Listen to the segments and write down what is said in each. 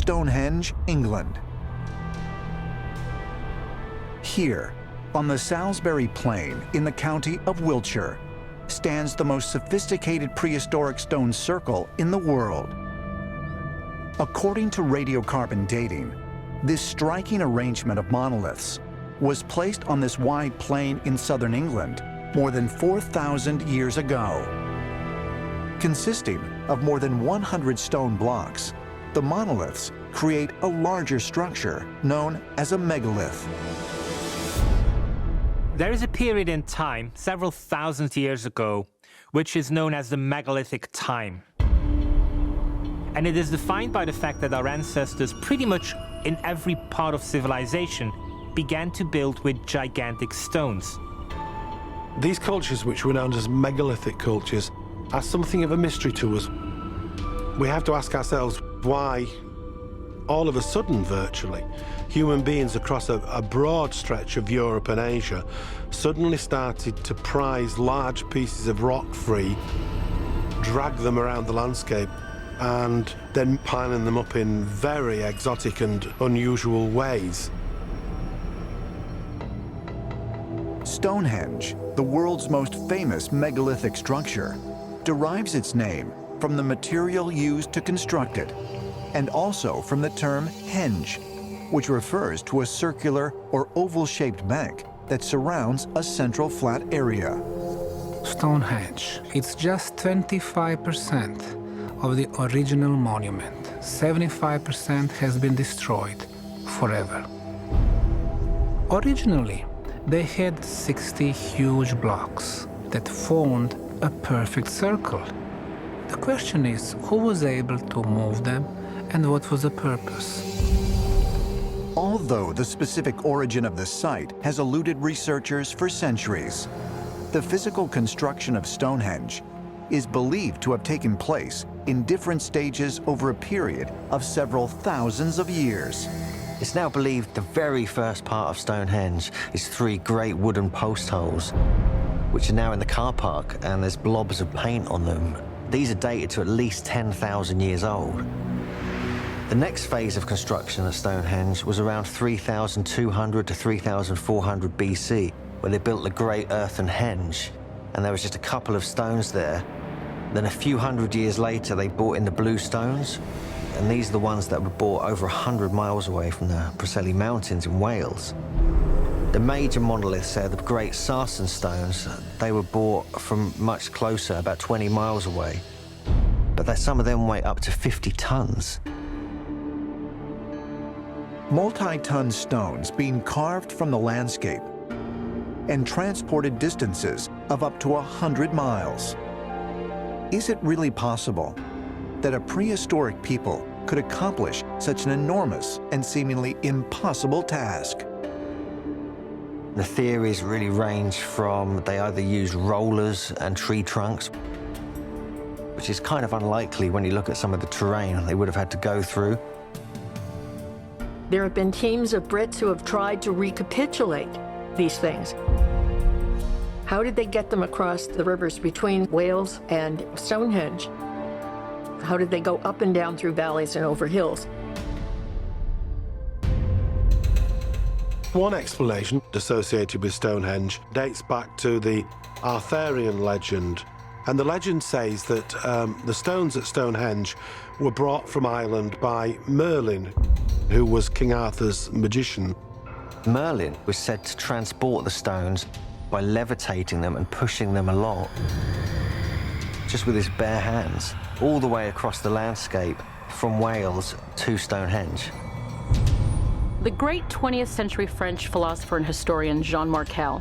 Stonehenge, England. Here, on the Salisbury Plain in the county of Wiltshire, stands the most sophisticated prehistoric stone circle in the world. According to radiocarbon dating, this striking arrangement of monoliths was placed on this wide plain in southern England more than 4,000 years ago. Consisting of more than 100 stone blocks, the monoliths create a larger structure known as a megalith. There is a period in time, several thousand years ago, which is known as the megalithic time. And it is defined by the fact that our ancestors, pretty much in every part of civilization, began to build with gigantic stones. These cultures, which were known as megalithic cultures, are something of a mystery to us. We have to ask ourselves why, all of a sudden virtually, human beings across a broad stretch of Europe and Asia suddenly started to prize large pieces of rock free, drag them around the landscape, and then piling them up in very exotic and unusual ways. Stonehenge, the world's most famous megalithic structure, derives its name from the material used to construct it, and also from the term henge, which refers to a circular or oval-shaped bank that surrounds a central flat area. Stonehenge, it's just 25% of the original monument. 75% has been destroyed forever. Originally, they had 60 huge blocks that formed a perfect circle. The question is, who was able to move them and what was the purpose? Although the specific origin of the site has eluded researchers for centuries, the physical construction of Stonehenge is believed to have taken place in different stages over a period of several thousands of years. It's now believed the very first part of Stonehenge is 3 great wooden post holes, which are now in the car park, and there's blobs of paint on them. These are dated to at least 10,000 years old. The next phase of construction at Stonehenge was around 3,200 to 3,400 BC, where they built the great earthen henge, and there was just a couple of stones there. Then a few hundred years later, they brought in the blue stones, and these are the ones that were brought over 100 miles away from the Preseli Mountains in Wales. The major monoliths there, the great sarsen stones, they were brought from much closer, about 20 miles away. But some of them weigh up to 50 tons. Multi-ton stones being carved from the landscape and transported distances of up to 100 miles. Is it really possible that a prehistoric people could accomplish such an enormous and seemingly impossible task? The theories really range from they either used rollers and tree trunks, which is kind of unlikely when you look at some of the terrain they would have had to go through. There have been teams of Brits who have tried to recapitulate these things. How did they get them across the rivers between Wales and Stonehenge? How did they go up and down through valleys and over hills? One explanation associated with Stonehenge dates back to the Arthurian legend. And the legend says that the stones at Stonehenge were brought from Ireland by Merlin, who was King Arthur's magician. Merlin was said to transport the stones by levitating them and pushing them along, just with his bare hands, all the way across the landscape from Wales to Stonehenge. The great 20th century French philosopher and historian Jean Markel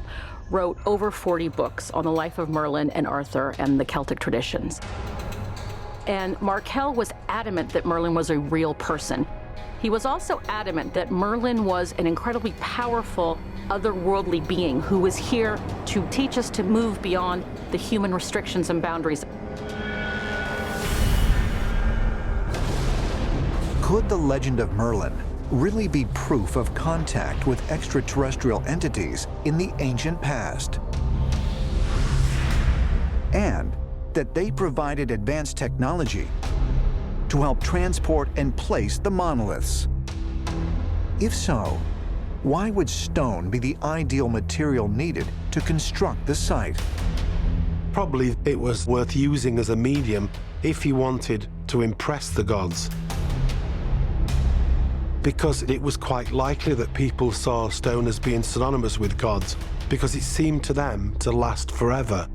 wrote over 40 books on the life of Merlin and Arthur and the Celtic traditions. And Markel was adamant that Merlin was a real person. He was also adamant that Merlin was an incredibly powerful, otherworldly being who was here to teach us to move beyond the human restrictions and boundaries. Could the legend of Merlin really be proof of contact with extraterrestrial entities in the ancient past? And that they provided advanced technology to help transport and place the monoliths? If so, why would stone be the ideal material needed to construct the site? Probably it was worth using as a medium if you wanted to impress the gods, because it was quite likely that people saw stone as being synonymous with gods, because it seemed to them to last forever.